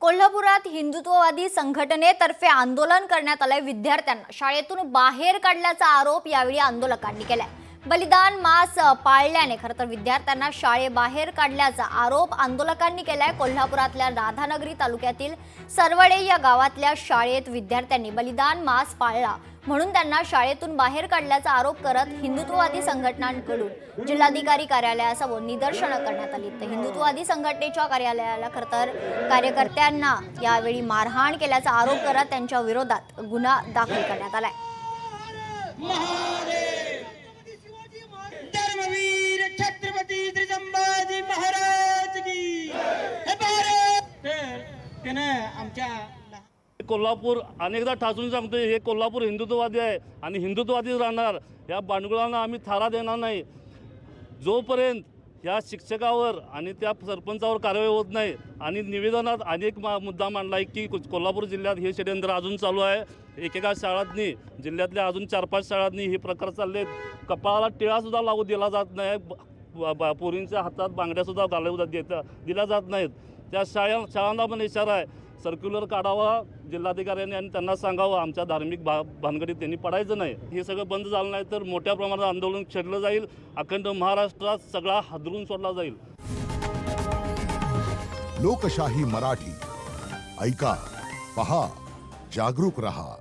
कोल्हापुरात हिंदुत्ववादी संघटनेतर्फे आंदोलन करण्यात आले। विद्यार्थ्यांना शाळेतून बाहेर काढल्याचा आरोप यावेळी आंदोलकांनी केलाय। बलिदान मास पाळल्याने खरतर विद्यार्थ्यांना शाळेबाहेर काढल्याचा आरोप आंदोलकांनी केलाय। कोल्हापुरातल्या राधानगरी तालुक्यातील सरवडे या गावातल्या शाळेत विद्यार्थ्यांनी बलिदान मास पाळला म्हणून त्यांना शाळेतून बाहेर काढल्याचा आरोप करत हिंदुत्ववादी संघटनांकडून जिल्हाधिकारी कार्यालयासमोर निदर्शनं करण्यात आली। तर हिंदुत्ववादी संघटनेच्या कार्यालयाला खरतर कार्यकर्त्यांना यावेळी मारहाण केल्याचा आरोप करत त्यांच्या विरोधात गुन्हा दाखल करण्यात आलाय। धर्मवीर छत्रपती श्री संभाजी महाराज की भारत। त्याने आमच्या कोल्हापूर अनेकदा ठासून सांगतोय, हे कोल्हापूर हिंदुत्ववादी आहे आणि हिंदुत्ववादीच राहणार। या बांडगुळांना आम्ही थारा देणार नाही जोपर्यंत या शिक्षकावर आणि त्या सरपंचावर कारवाई होत नाही। आणि निवेदनात अनेक मुद्दा मांडला आहे की कोल्हापूर जिल्ह्यात हे षडयंत्र अजून चालू आहे। एकेका शाळांनी जिल्ह्यातल्या अजून 4-5 शाळांनी हे प्रकार चालले। कपाळाला टिळासुद्धा लागू दिला जात नाही, पोरींच्या हातात बांगड्यासुद्धा घालू दिल्या जात नाहीत। त्या शाळांना पण इशारा आहे, सर्क्युलर काढावा जिल्हाधिकाऱ्यांनी आणि त्यांना सांगावं आमच्या धार्मिक भानगडीत त्यांनी पडायचं नाही। हे सगळं बंद झालं नाही तर मोठ्या प्रमाणात आंदोलन छेडलं जाईल। अखंड महाराष्ट्रात सगळा हादरून सोडला जाईल। लोकशाही मराठी ऐका, पहा, जागरूक रहा।